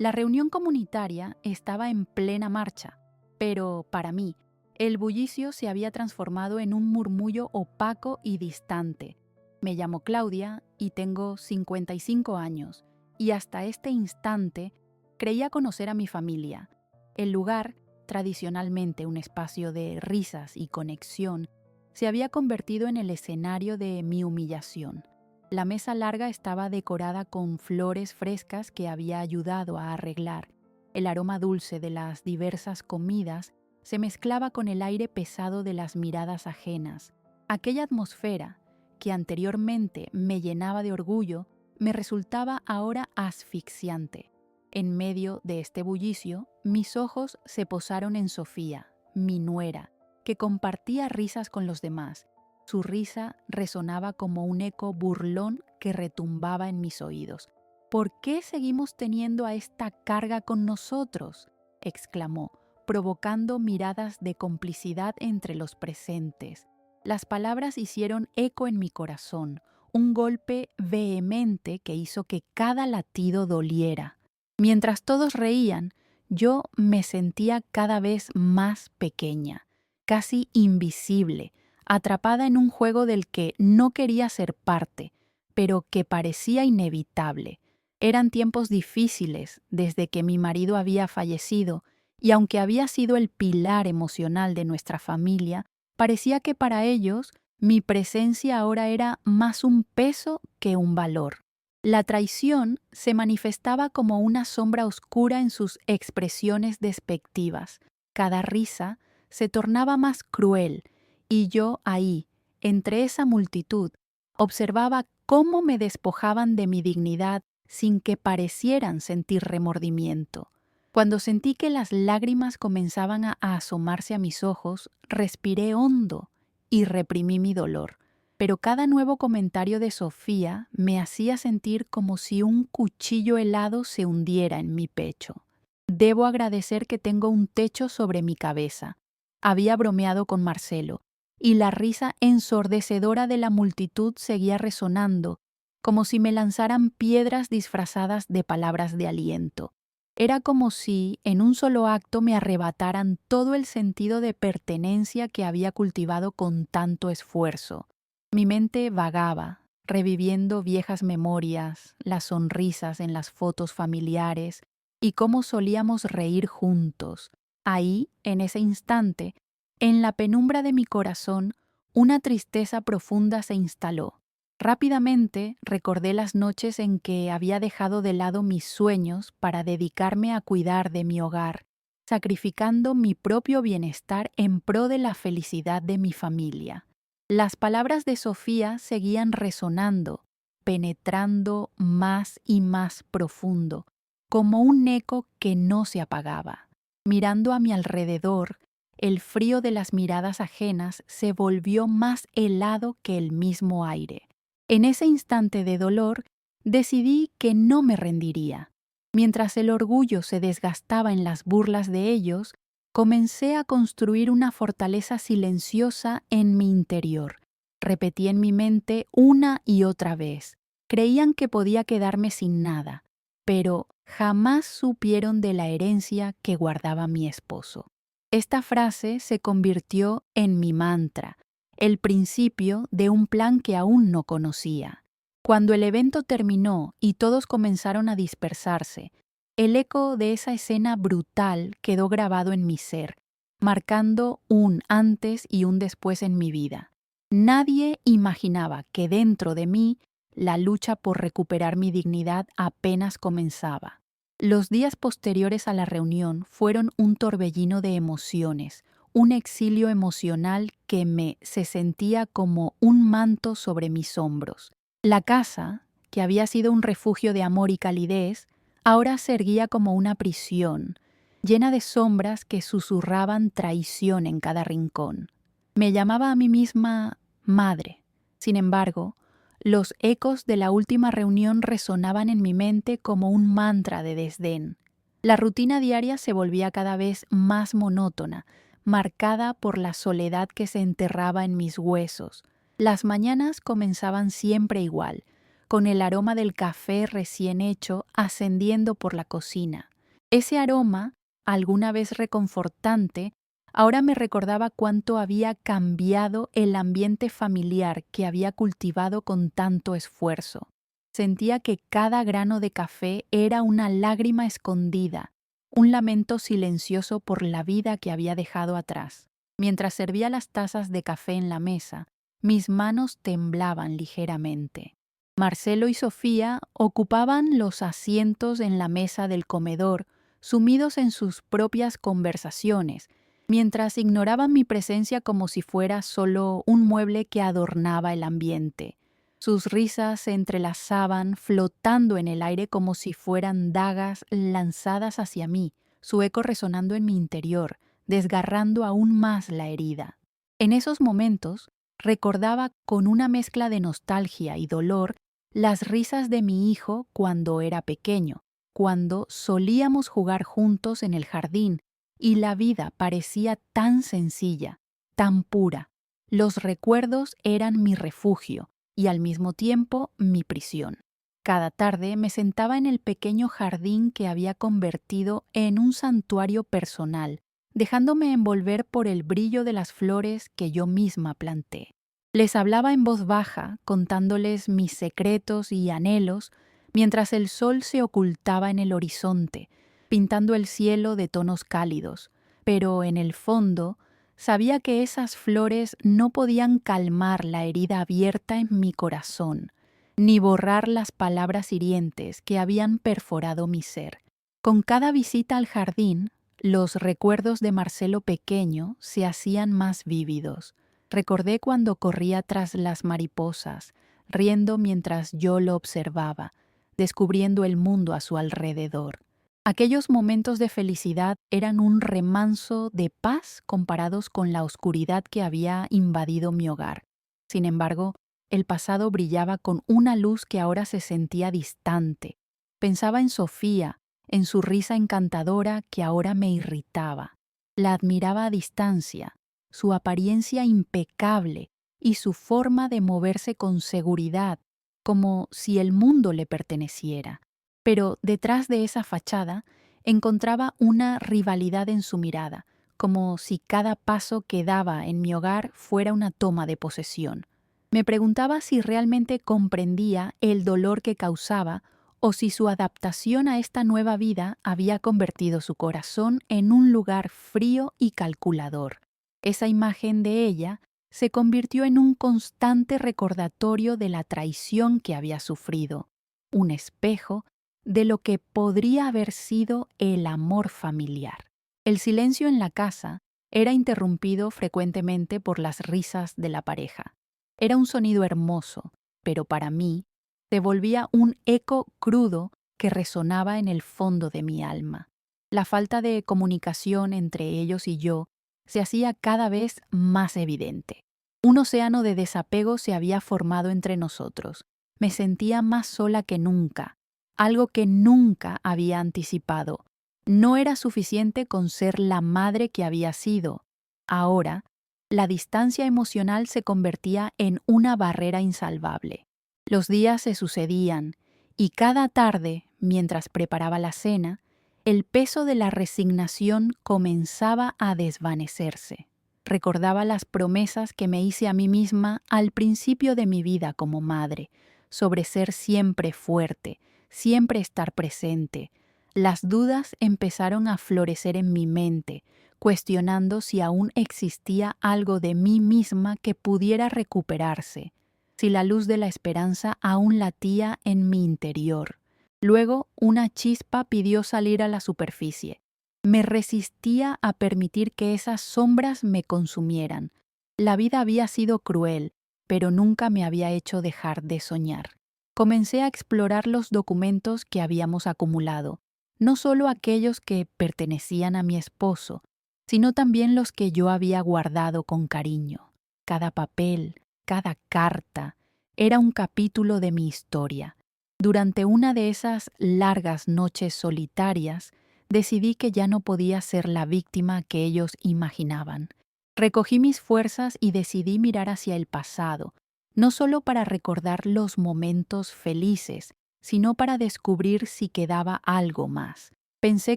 La reunión comunitaria estaba en plena marcha, pero para mí, el bullicio se había transformado en un murmullo opaco y distante. Me llamo Claudia y tengo 55 años, y hasta este instante creía conocer a mi familia. El lugar, tradicionalmente un espacio de risas y conexión, se había convertido en el escenario de mi humillación. La mesa larga estaba decorada con flores frescas que había ayudado a arreglar. El aroma dulce de las diversas comidas se mezclaba con el aire pesado de las miradas ajenas. Aquella atmósfera, que anteriormente me llenaba de orgullo, me resultaba ahora asfixiante. En medio de este bullicio, mis ojos se posaron en Sofía, mi nuera, que compartía risas con los demás. Su risa resonaba como un eco burlón que retumbaba en mis oídos. ¿Por qué seguimos teniendo a esta carga con nosotros?, exclamó, provocando miradas de complicidad entre los presentes. Las palabras hicieron eco en mi corazón, un golpe vehemente que hizo que cada latido doliera. Mientras todos reían, yo me sentía cada vez más pequeña, casi invisible, atrapada en un juego del que no quería ser parte, pero que parecía inevitable. Eran tiempos difíciles desde que mi marido había fallecido, y aunque había sido el pilar emocional de nuestra familia, parecía que para ellos mi presencia ahora era más un peso que un valor. La traición se manifestaba como una sombra oscura en sus expresiones despectivas. Cada risa se tornaba más cruel, y yo ahí, entre esa multitud, observaba cómo me despojaban de mi dignidad sin que parecieran sentir remordimiento. Cuando sentí que las lágrimas comenzaban a asomarse a mis ojos, respiré hondo y reprimí mi dolor. Pero cada nuevo comentario de Sofía me hacía sentir como si un cuchillo helado se hundiera en mi pecho. Debo agradecer que tengo un techo sobre mi cabeza. Había bromeado con Marcelo, y la risa ensordecedora de la multitud seguía resonando, como si me lanzaran piedras disfrazadas de palabras de aliento. Era como si, en un solo acto, me arrebataran todo el sentido de pertenencia que había cultivado con tanto esfuerzo. Mi mente vagaba, reviviendo viejas memorias, las sonrisas en las fotos familiares y cómo solíamos reír juntos. Ahí, en ese instante, en la penumbra de mi corazón, una tristeza profunda se instaló. Rápidamente recordé las noches en que había dejado de lado mis sueños para dedicarme a cuidar de mi hogar, sacrificando mi propio bienestar en pro de la felicidad de mi familia. Las palabras de Sofía seguían resonando, penetrando más y más profundo, como un eco que no se apagaba. Mirando a mi alrededor, el frío de las miradas ajenas se volvió más helado que el mismo aire. En ese instante de dolor, decidí que no me rendiría. Mientras el orgullo se desgastaba en las burlas de ellos, comencé a construir una fortaleza silenciosa en mi interior. Repetí en mi mente una y otra vez. Creían que podía quedarme sin nada, pero jamás supieron de la herencia que guardaba mi esposo. Esta frase se convirtió en mi mantra, el principio de un plan que aún no conocía. Cuando el evento terminó y todos comenzaron a dispersarse, el eco de esa escena brutal quedó grabado en mi ser, marcando un antes y un después en mi vida. Nadie imaginaba que dentro de mí la lucha por recuperar mi dignidad apenas comenzaba. Los días posteriores a la reunión fueron un torbellino de emociones, un exilio emocional que se sentía como un manto sobre mis hombros. La casa, que había sido un refugio de amor y calidez, ahora se erguía como una prisión, llena de sombras que susurraban traición en cada rincón. Me llamaba a mí misma madre. Sin embargo, los ecos de la última reunión resonaban en mi mente como un mantra de desdén. La rutina diaria se volvía cada vez más monótona, marcada por la soledad que se enterraba en mis huesos. Las mañanas comenzaban siempre igual, con el aroma del café recién hecho ascendiendo por la cocina. Ese aroma, alguna vez reconfortante, ahora me recordaba cuánto había cambiado el ambiente familiar que había cultivado con tanto esfuerzo. Sentía que cada grano de café era una lágrima escondida, un lamento silencioso por la vida que había dejado atrás. Mientras servía las tazas de café en la mesa, mis manos temblaban ligeramente. Marcelo y Sofía ocupaban los asientos en la mesa del comedor, sumidos en sus propias conversaciones, mientras ignoraban mi presencia como si fuera solo un mueble que adornaba el ambiente. Sus risas se entrelazaban, flotando en el aire como si fueran dagas lanzadas hacia mí, su eco resonando en mi interior, desgarrando aún más la herida. En esos momentos, recordaba con una mezcla de nostalgia y dolor las risas de mi hijo cuando era pequeño, cuando solíamos jugar juntos en el jardín y la vida parecía tan sencilla, tan pura. Los recuerdos eran mi refugio y al mismo tiempo mi prisión. Cada tarde me sentaba en el pequeño jardín que había convertido en un santuario personal, dejándome envolver por el brillo de las flores que yo misma planté. Les hablaba en voz baja, contándoles mis secretos y anhelos, mientras el sol se ocultaba en el horizonte, pintando el cielo de tonos cálidos, pero en el fondo sabía que esas flores no podían calmar la herida abierta en mi corazón, ni borrar las palabras hirientes que habían perforado mi ser. Con cada visita al jardín, los recuerdos de Marcelo pequeño se hacían más vívidos. Recordé cuando corría tras las mariposas, riendo mientras yo lo observaba, descubriendo el mundo a su alrededor. Aquellos momentos de felicidad eran un remanso de paz comparados con la oscuridad que había invadido mi hogar. Sin embargo, el pasado brillaba con una luz que ahora se sentía distante. Pensaba en Sofía, en su risa encantadora que ahora me irritaba. La admiraba a distancia, su apariencia impecable y su forma de moverse con seguridad, como si el mundo le perteneciera. Pero detrás de esa fachada encontraba una rivalidad en su mirada, como si cada paso que daba en mi hogar fuera una toma de posesión. Me preguntaba si realmente comprendía el dolor que causaba o si su adaptación a esta nueva vida había convertido su corazón en un lugar frío y calculador. Esa imagen de ella se convirtió en un constante recordatorio de la traición que había sufrido, un espejo de lo que podría haber sido el amor familiar. El silencio en la casa era interrumpido frecuentemente por las risas de la pareja. Era un sonido hermoso, pero para mí se volvía un eco crudo que resonaba en el fondo de mi alma. La falta de comunicación entre ellos y yo se hacía cada vez más evidente. Un océano de desapego se había formado entre nosotros. Me sentía más sola que nunca, algo que nunca había anticipado. No era suficiente con ser la madre que había sido. Ahora, la distancia emocional se convertía en una barrera insalvable. Los días se sucedían, y cada tarde, mientras preparaba la cena, el peso de la resignación comenzaba a desvanecerse. Recordaba las promesas que me hice a mí misma al principio de mi vida como madre, sobre ser siempre fuerte, siempre estar presente. Las dudas empezaron a florecer en mi mente, cuestionando si aún existía algo de mí misma que pudiera recuperarse, si la luz de la esperanza aún latía en mi interior. Luego, una chispa pidió salir a la superficie. Me resistía a permitir que esas sombras me consumieran. La vida había sido cruel, pero nunca me había hecho dejar de soñar. Comencé a explorar los documentos que habíamos acumulado, no solo aquellos que pertenecían a mi esposo, sino también los que yo había guardado con cariño. Cada papel, cada carta, era un capítulo de mi historia. Durante una de esas largas noches solitarias, decidí que ya no podía ser la víctima que ellos imaginaban. Recogí mis fuerzas y decidí mirar hacia el pasado, no solo para recordar los momentos felices, sino para descubrir si quedaba algo más. Pensé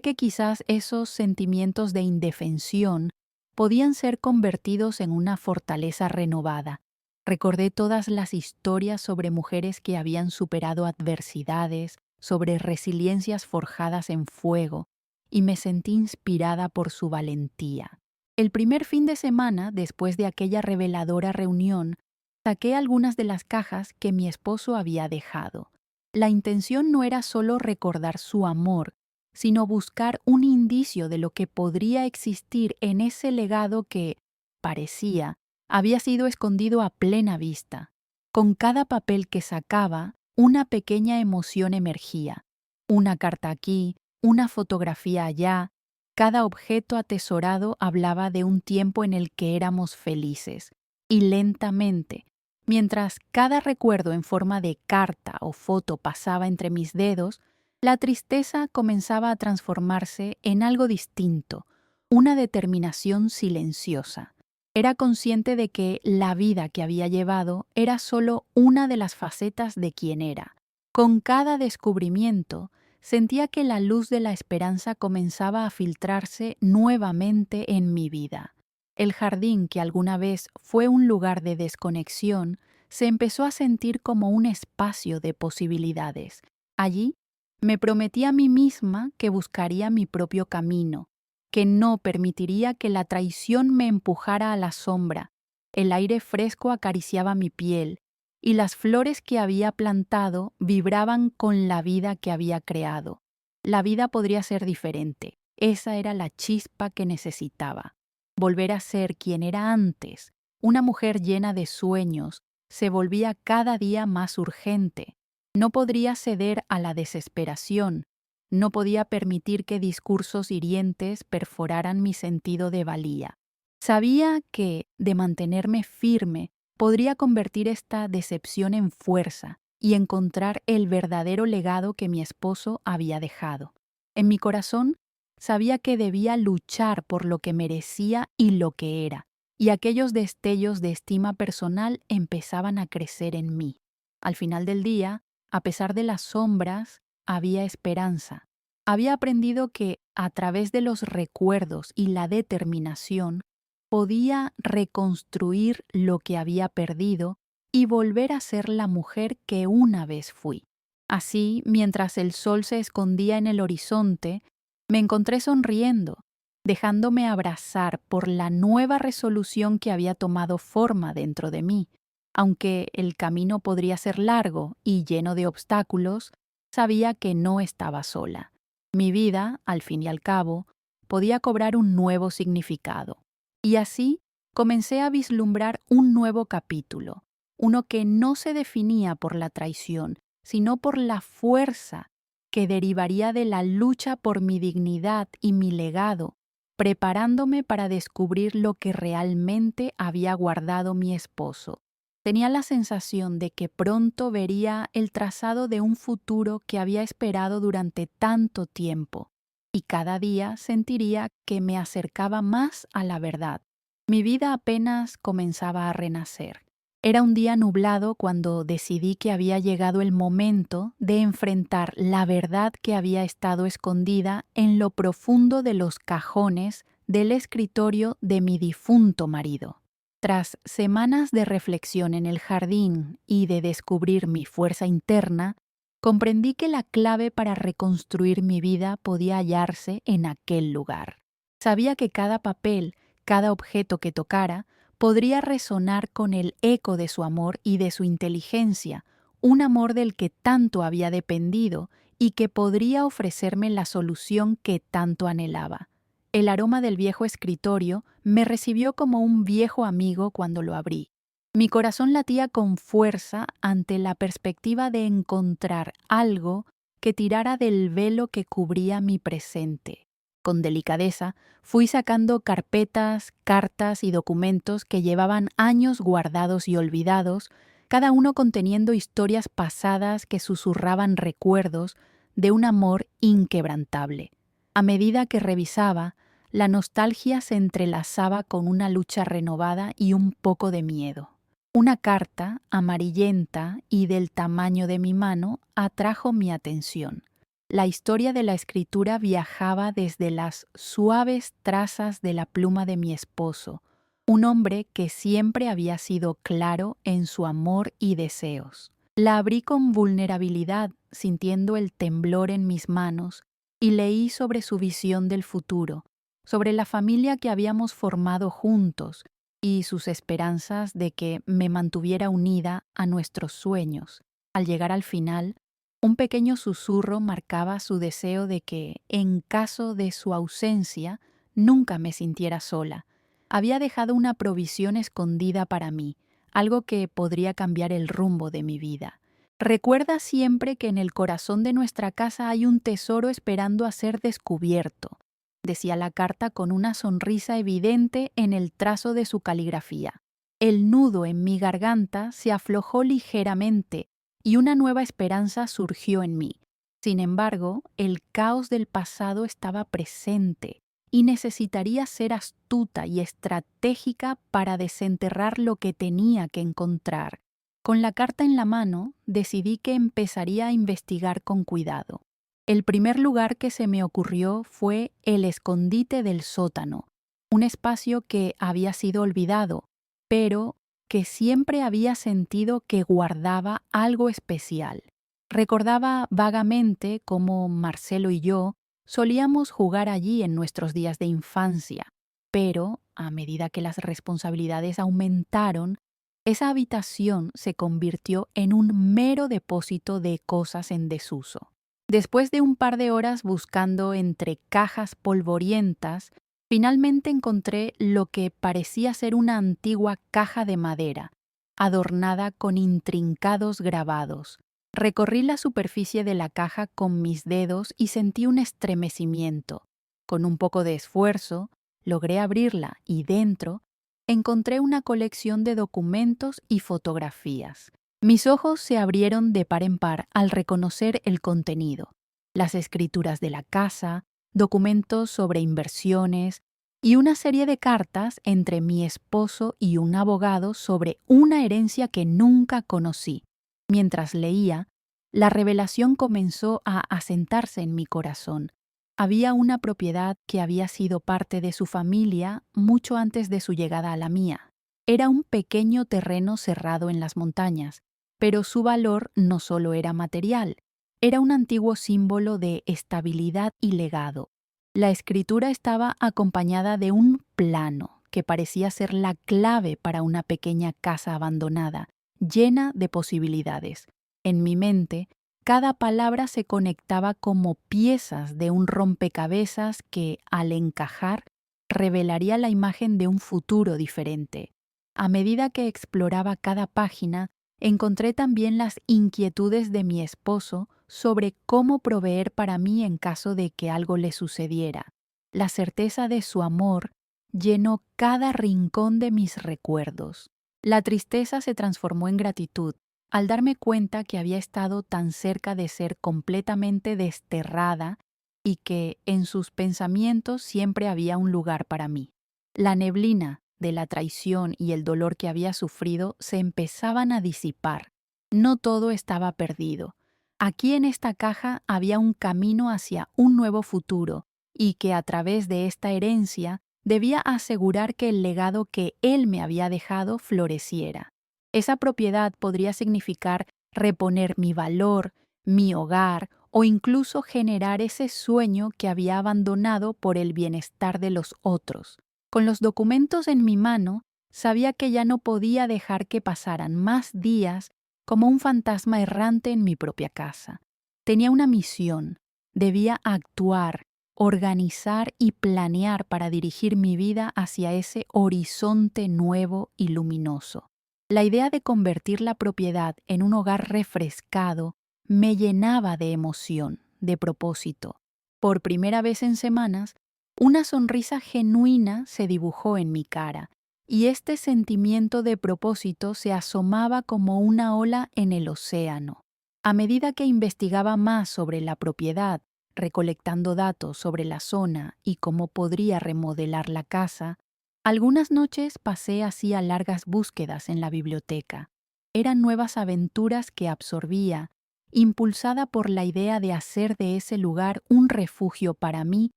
que quizás esos sentimientos de indefensión podían ser convertidos en una fortaleza renovada. Recordé todas las historias sobre mujeres que habían superado adversidades, sobre resiliencias forjadas en fuego, y me sentí inspirada por su valentía. El primer fin de semana, después de aquella reveladora reunión, saqué algunas de las cajas que mi esposo había dejado. La intención no era solo recordar su amor, sino buscar un indicio de lo que podría existir en ese legado que, parecía, había sido escondido a plena vista. Con cada papel que sacaba, una pequeña emoción emergía. Una carta aquí, una fotografía allá. Cada objeto atesorado hablaba de un tiempo en el que éramos felices. Y lentamente, mientras cada recuerdo en forma de carta o foto pasaba entre mis dedos, la tristeza comenzaba a transformarse en algo distinto, una determinación silenciosa. Era consciente de que la vida que había llevado era solo una de las facetas de quien era. Con cada descubrimiento, sentía que la luz de la esperanza comenzaba a filtrarse nuevamente en mi vida. El jardín, que alguna vez fue un lugar de desconexión, se empezó a sentir como un espacio de posibilidades. Allí, me prometí a mí misma que buscaría mi propio camino, que no permitiría que la traición me empujara a la sombra. El aire fresco acariciaba mi piel, y las flores que había plantado vibraban con la vida que había creado. La vida podría ser diferente. Esa era la chispa que necesitaba. Volver a ser quien era antes, una mujer llena de sueños, se volvía cada día más urgente. No podría ceder a la desesperación. No podía permitir que discursos hirientes perforaran mi sentido de valía. Sabía que, de mantenerme firme, podría convertir esta decepción en fuerza y encontrar el verdadero legado que mi esposo había dejado. En mi corazón, sabía que debía luchar por lo que merecía y lo que era, y aquellos destellos de estima personal empezaban a crecer en mí. Al final del día, a pesar de las sombras, había esperanza. Había aprendido que, a través de los recuerdos y la determinación, podía reconstruir lo que había perdido y volver a ser la mujer que una vez fui. Así, mientras el sol se escondía en el horizonte, me encontré sonriendo, dejándome abrazar por la nueva resolución que había tomado forma dentro de mí. Aunque el camino podría ser largo y lleno de obstáculos, sabía que no estaba sola. Mi vida, al fin y al cabo, podía cobrar un nuevo significado. Y así comencé a vislumbrar un nuevo capítulo, uno que no se definía por la traición, sino por la fuerza que derivaría de la lucha por mi dignidad y mi legado, preparándome para descubrir lo que realmente había guardado mi esposo. Tenía la sensación de que pronto vería el trazado de un futuro que había esperado durante tanto tiempo, y cada día sentiría que me acercaba más a la verdad. Mi vida apenas comenzaba a renacer. Era un día nublado cuando decidí que había llegado el momento de enfrentar la verdad que había estado escondida en lo profundo de los cajones del escritorio de mi difunto marido. Tras semanas de reflexión en el jardín y de descubrir mi fuerza interna, comprendí que la clave para reconstruir mi vida podía hallarse en aquel lugar. Sabía que cada papel, cada objeto que tocara, podría resonar con el eco de su amor y de su inteligencia, un amor del que tanto había dependido y que podría ofrecerme la solución que tanto anhelaba. El aroma del viejo escritorio me recibió como un viejo amigo cuando lo abrí. Mi corazón latía con fuerza ante la perspectiva de encontrar algo que tirara del velo que cubría mi presente. Con delicadeza, fui sacando carpetas, cartas y documentos que llevaban años guardados y olvidados, cada uno conteniendo historias pasadas que susurraban recuerdos de un amor inquebrantable. A medida que revisaba, la nostalgia se entrelazaba con una lucha renovada y un poco de miedo. Una carta amarillenta y del tamaño de mi mano atrajo mi atención. La historia de la escritura viajaba desde las suaves trazas de la pluma de mi esposo, un hombre que siempre había sido claro en su amor y deseos. La abrí con vulnerabilidad, sintiendo el temblor en mis manos, y leí sobre su visión del futuro, sobre la familia que habíamos formado juntos y sus esperanzas de que me mantuviera unida a nuestros sueños. Al llegar al final, un pequeño susurro marcaba su deseo de que, en caso de su ausencia, nunca me sintiera sola. Había dejado una provisión escondida para mí, algo que podría cambiar el rumbo de mi vida. Recuerda siempre que en el corazón de nuestra casa hay un tesoro esperando a ser descubierto, decía la carta con una sonrisa evidente en el trazo de su caligrafía. El nudo en mi garganta se aflojó ligeramente y una nueva esperanza surgió en mí. Sin embargo, el caos del pasado estaba presente y necesitaría ser astuta y estratégica para desenterrar lo que tenía que encontrar. Con la carta en la mano, decidí que empezaría a investigar con cuidado. El primer lugar que se me ocurrió fue el escondite del sótano, un espacio que había sido olvidado, pero que siempre había sentido que guardaba algo especial. Recordaba vagamente cómo Marcelo y yo solíamos jugar allí en nuestros días de infancia, pero a medida que las responsabilidades aumentaron, esa habitación se convirtió en un mero depósito de cosas en desuso. Después de un par de horas buscando entre cajas polvorientas, finalmente encontré lo que parecía ser una antigua caja de madera, adornada con intrincados grabados. Recorrí la superficie de la caja con mis dedos y sentí un estremecimiento. Con un poco de esfuerzo, logré abrirla y dentro encontré una colección de documentos y fotografías. Mis ojos se abrieron de par en par al reconocer el contenido. Las escrituras de la casa, documentos sobre inversiones y una serie de cartas entre mi esposo y un abogado sobre una herencia que nunca conocí. Mientras leía, la revelación comenzó a asentarse en mi corazón. Había una propiedad que había sido parte de su familia mucho antes de su llegada a la mía. Era un pequeño terreno cerrado en las montañas, pero su valor no solo era material, era un antiguo símbolo de estabilidad y legado. La escritura estaba acompañada de un plano que parecía ser la clave para una pequeña casa abandonada, llena de posibilidades. En mi mente, cada palabra se conectaba como piezas de un rompecabezas que, al encajar, revelaría la imagen de un futuro diferente. A medida que exploraba cada página, encontré también las inquietudes de mi esposo sobre cómo proveer para mí en caso de que algo le sucediera. La certeza de su amor llenó cada rincón de mis recuerdos. La tristeza se transformó en gratitud al darme cuenta que había estado tan cerca de ser completamente desterrada y que en sus pensamientos siempre había un lugar para mí. La neblina de la traición y el dolor que había sufrido se empezaban a disipar. No todo estaba perdido. Aquí en esta caja había un camino hacia un nuevo futuro y que a través de esta herencia debía asegurar que el legado que él me había dejado floreciera. Esa propiedad podría significar reponer mi valor, mi hogar o incluso generar ese sueño que había abandonado por el bienestar de los otros. Con los documentos en mi mano, sabía que ya no podía dejar que pasaran más días como un fantasma errante en mi propia casa. Tenía una misión, debía actuar, organizar y planear para dirigir mi vida hacia ese horizonte nuevo y luminoso. La idea de convertir la propiedad en un hogar refrescado me llenaba de emoción, de propósito. Por primera vez en semanas, una sonrisa genuina se dibujó en mi cara, y este sentimiento de propósito se asomaba como una ola en el océano. A medida que investigaba más sobre la propiedad, recolectando datos sobre la zona y cómo podría remodelar la casa, Algunas noches pasé así a largas búsquedas en la biblioteca. Eran nuevas aventuras que absorbía, impulsada por la idea de hacer de ese lugar un refugio para mí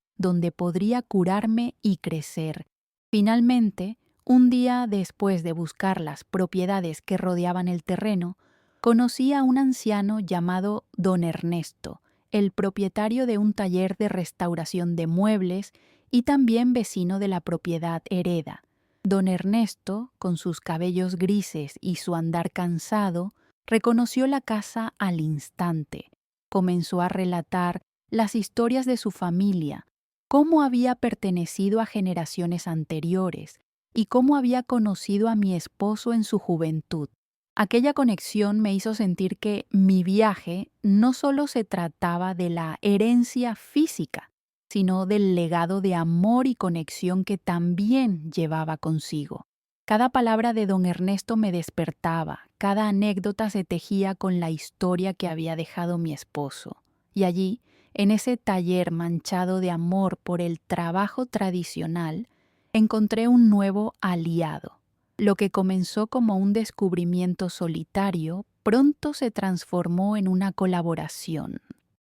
donde podría curarme y crecer. Finalmente, un día después de buscar las propiedades que rodeaban el terreno, conocí a un anciano llamado Don Ernesto, el propietario de un taller de restauración de muebles y también vecino de la propiedad Hereda. Don Ernesto, con sus cabellos grises y su andar cansado, reconoció la casa al instante. Comenzó a relatar las historias de su familia, cómo había pertenecido a generaciones anteriores y cómo había conocido a mi esposo en su juventud. Aquella conexión me hizo sentir que mi viaje no solo se trataba de la herencia física, sino del legado de amor y conexión que también llevaba consigo. Cada palabra de don Ernesto me despertaba, cada anécdota se tejía con la historia que había dejado mi esposo. Y allí, en ese taller manchado de amor por el trabajo tradicional, encontré un nuevo aliado. Lo que comenzó como un descubrimiento solitario, pronto se transformó en una colaboración.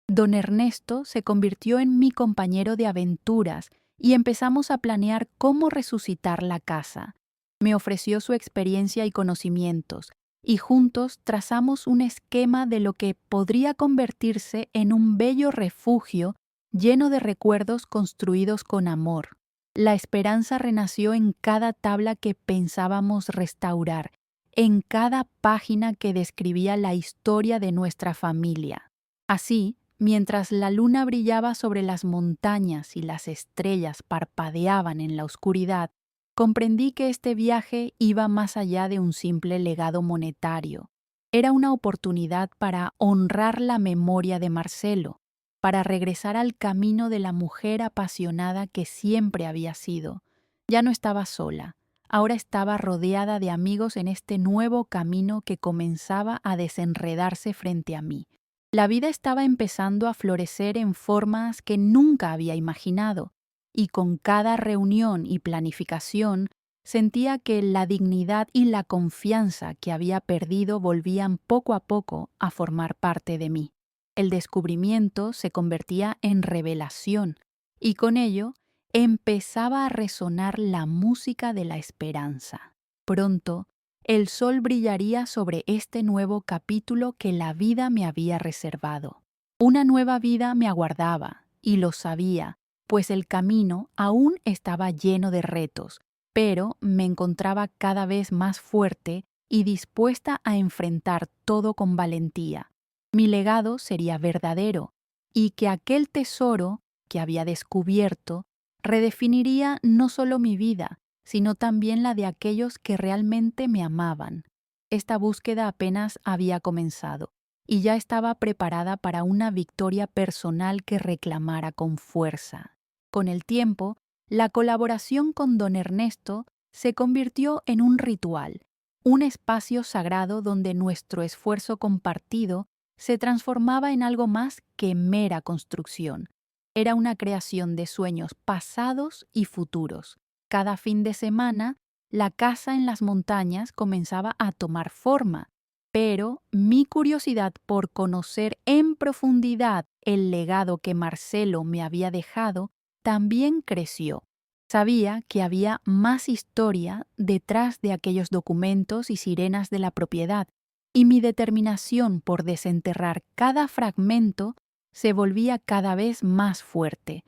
Don Ernesto se convirtió en mi compañero de aventuras y empezamos a planear cómo resucitar la casa. Me ofreció su experiencia y conocimientos, y juntos trazamos un esquema de lo que podría convertirse en un bello refugio lleno de recuerdos construidos con amor. La esperanza renació en cada tabla que pensábamos restaurar, en cada página que describía la historia de nuestra familia. Así, mientras la luna brillaba sobre las montañas y las estrellas parpadeaban en la oscuridad, comprendí que este viaje iba más allá de un simple legado monetario. Era una oportunidad para honrar la memoria de Marcelo, para regresar al camino de la mujer apasionada que siempre había sido. Ya no estaba sola, ahora estaba rodeada de amigos en este nuevo camino que comenzaba a desenredarse frente a mí. La vida estaba empezando a florecer en formas que nunca había imaginado, y con cada reunión y planificación sentía que la dignidad y la confianza que había perdido volvían poco a poco a formar parte de mí. El descubrimiento se convertía en revelación, y con ello empezaba a resonar la música de la esperanza. Pronto, el sol brillaría sobre este nuevo capítulo que la vida me había reservado. Una nueva vida me aguardaba, y lo sabía, pues el camino aún estaba lleno de retos, pero me encontraba cada vez más fuerte y dispuesta a enfrentar todo con valentía. Mi legado sería verdadero, y que aquel tesoro que había descubierto redefiniría no solo mi vida, sino también la de aquellos que realmente me amaban. Esta búsqueda apenas había comenzado, y ya estaba preparada para una victoria personal que reclamara con fuerza. Con el tiempo, la colaboración con don Ernesto se convirtió en un ritual, un espacio sagrado donde nuestro esfuerzo compartido se transformaba en algo más que mera construcción. Era una creación de sueños pasados y futuros. Cada fin de semana, la casa en las montañas comenzaba a tomar forma, pero mi curiosidad por conocer en profundidad el legado que Marcelo me había dejado también creció. Sabía que había más historia detrás de aquellos documentos y sirenas de la propiedad, y mi determinación por desenterrar cada fragmento se volvía cada vez más fuerte.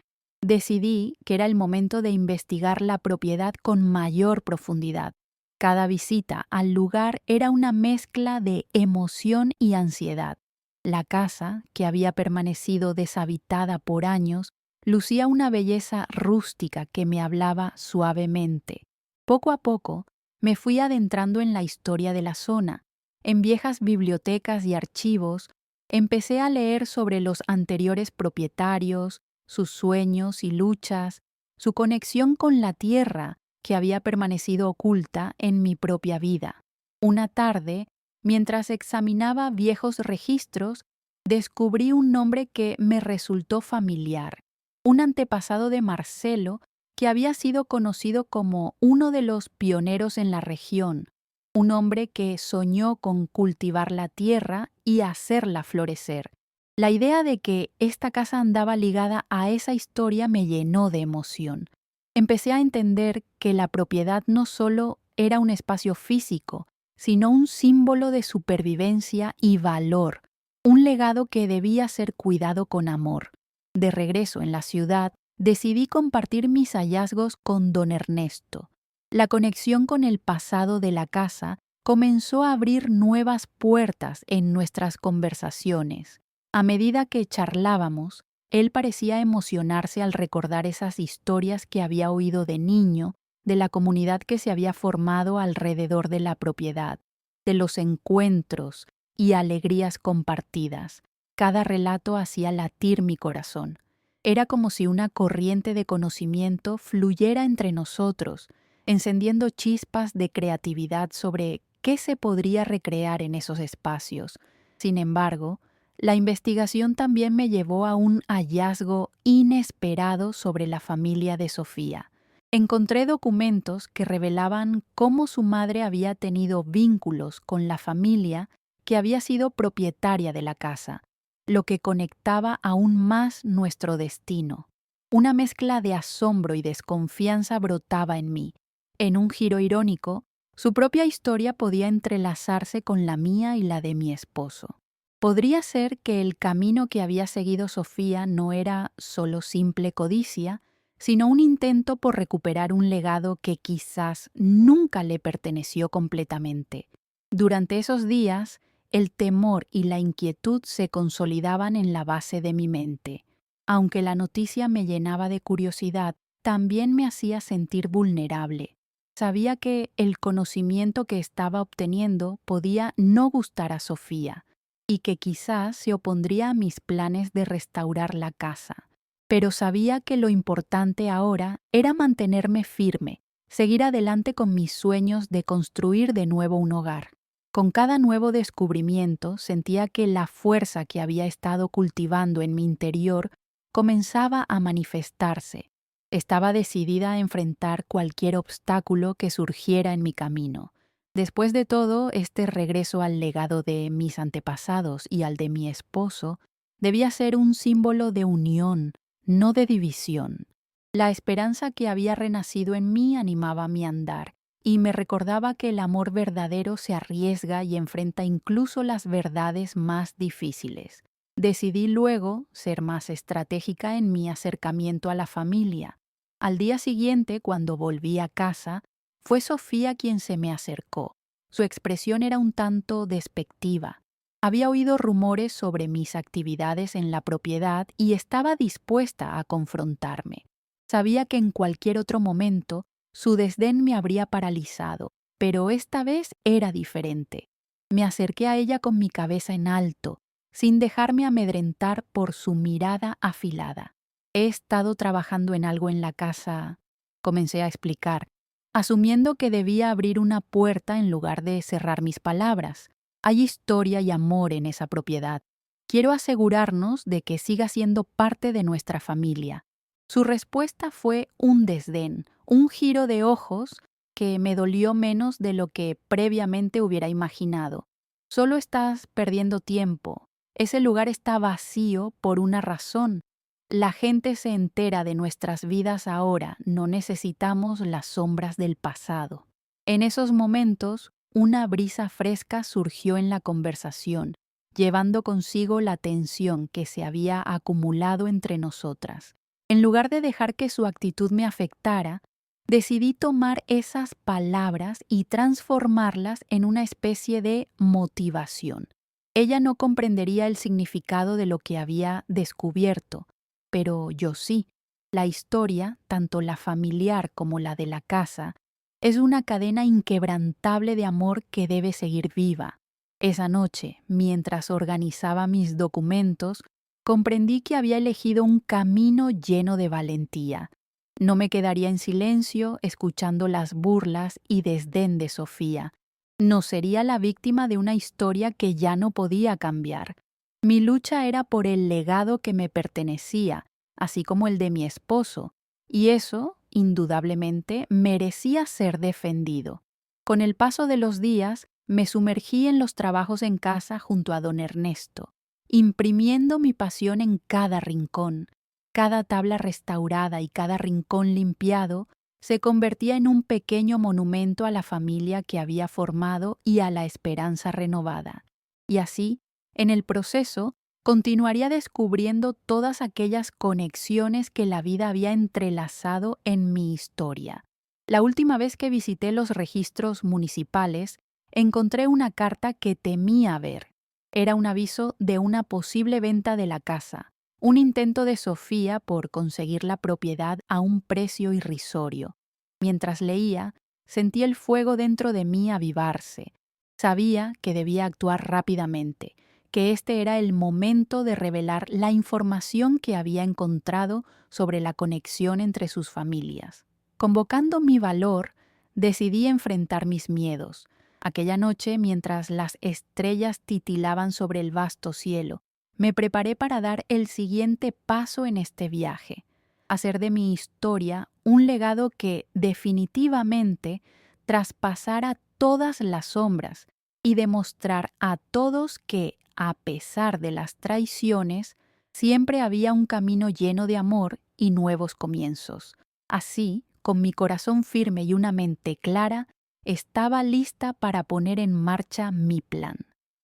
Decidí que era el momento de investigar la propiedad con mayor profundidad. Cada visita al lugar era una mezcla de emoción y ansiedad. La casa, que había permanecido deshabitada por años, lucía una belleza rústica que me hablaba suavemente. Poco a poco me fui adentrando en la historia de la zona. En viejas bibliotecas y archivos, empecé a leer sobre los anteriores propietarios, sus sueños y luchas, su conexión con la tierra que había permanecido oculta en mi propia vida. Una tarde, mientras examinaba viejos registros, descubrí un nombre que me resultó familiar, un antepasado de Marcelo que había sido conocido como uno de los pioneros en la región, un hombre que soñó con cultivar la tierra y hacerla florecer. La idea de que esta casa andaba ligada a esa historia me llenó de emoción. Empecé a entender que la propiedad no solo era un espacio físico, sino un símbolo de supervivencia y valor, un legado que debía ser cuidado con amor. De regreso en la ciudad, decidí compartir mis hallazgos con don Ernesto. La conexión con el pasado de la casa comenzó a abrir nuevas puertas en nuestras conversaciones. A medida que charlábamos, él parecía emocionarse al recordar esas historias que había oído de niño, de la comunidad que se había formado alrededor de la propiedad, de los encuentros y alegrías compartidas. Cada relato hacía latir mi corazón. Era como si una corriente de conocimiento fluyera entre nosotros, encendiendo chispas de creatividad sobre qué se podría recrear en esos espacios. Sin embargo, la investigación también me llevó a un hallazgo inesperado sobre la familia de Sofía. Encontré documentos que revelaban cómo su madre había tenido vínculos con la familia que había sido propietaria de la casa, lo que conectaba aún más nuestro destino. Una mezcla de asombro y desconfianza brotaba en mí. En un giro irónico, su propia historia podía entrelazarse con la mía y la de mi esposo. Podría ser que el camino que había seguido Sofía no era solo simple codicia, sino un intento por recuperar un legado que quizás nunca le perteneció completamente. Durante esos días, el temor y la inquietud se consolidaban en la base de mi mente. Aunque la noticia me llenaba de curiosidad, también me hacía sentir vulnerable. Sabía que el conocimiento que estaba obteniendo podía no gustar a Sofía y que quizás se opondría a mis planes de restaurar la casa. Pero sabía que lo importante ahora era mantenerme firme, seguir adelante con mis sueños de construir de nuevo un hogar. Con cada nuevo descubrimiento sentía que la fuerza que había estado cultivando en mi interior comenzaba a manifestarse. Estaba decidida a enfrentar cualquier obstáculo que surgiera en mi camino. Después de todo, este regreso al legado de mis antepasados y al de mi esposo debía ser un símbolo de unión, no de división. La esperanza que había renacido en mí animaba mi andar y me recordaba que el amor verdadero se arriesga y enfrenta incluso las verdades más difíciles. Decidí luego ser más estratégica en mi acercamiento a la familia. Al día siguiente, cuando volví a casa, fue Sofía quien se me acercó. Su expresión era un tanto despectiva. Había oído rumores sobre mis actividades en la propiedad y estaba dispuesta a confrontarme. Sabía que en cualquier otro momento su desdén me habría paralizado, pero esta vez era diferente. Me acerqué a ella con mi cabeza en alto, sin dejarme amedrentar por su mirada afilada. He estado trabajando en algo en la casa, comencé a explicar, asumiendo que debía abrir una puerta en lugar de cerrar mis palabras. Hay historia y amor en esa propiedad. Quiero asegurarnos de que siga siendo parte de nuestra familia. Su respuesta fue un desdén, un giro de ojos que me dolió menos de lo que previamente hubiera imaginado. Solo estás perdiendo tiempo. Ese lugar está vacío por una razón. La gente se entera de nuestras vidas ahora, no necesitamos las sombras del pasado. En esos momentos, una brisa fresca surgió en la conversación, llevando consigo la tensión que se había acumulado entre nosotras. En lugar de dejar que su actitud me afectara, decidí tomar esas palabras y transformarlas en una especie de motivación. Ella no comprendería el significado de lo que había descubierto, pero yo sí. La historia, tanto la familiar como la de la casa, es una cadena inquebrantable de amor que debe seguir viva. Esa noche, mientras organizaba mis documentos, comprendí que había elegido un camino lleno de valentía. No me quedaría en silencio escuchando las burlas y desdén de Sofía. No sería la víctima de una historia que ya no podía cambiar. Mi lucha era por el legado que me pertenecía, así como el de mi esposo, y eso indudablemente, merecía ser defendido. Con el paso de los días, me sumergí en los trabajos en casa junto a don Ernesto, imprimiendo mi pasión en cada rincón. Cada tabla restaurada y cada rincón limpiado se convertía en un pequeño monumento a la familia que había formado y a la esperanza renovada. Y así, en el proceso, continuaría descubriendo todas aquellas conexiones que la vida había entrelazado en mi historia. La última vez que visité los registros municipales, encontré una carta que temía ver. Era un aviso de una posible venta de la casa, un intento de Sofía por conseguir la propiedad a un precio irrisorio. Mientras leía, sentí el fuego dentro de mí avivarse. Sabía que debía actuar rápidamente, que este era el momento de revelar la información que había encontrado sobre la conexión entre sus familias. Convocando mi valor, decidí enfrentar mis miedos. Aquella noche, mientras las estrellas titilaban sobre el vasto cielo, me preparé para dar el siguiente paso en este viaje, hacer de mi historia un legado que definitivamente traspasara todas las sombras y demostrar a todos que, a pesar de las traiciones, siempre había un camino lleno de amor y nuevos comienzos. Así, con mi corazón firme y una mente clara, estaba lista para poner en marcha mi plan.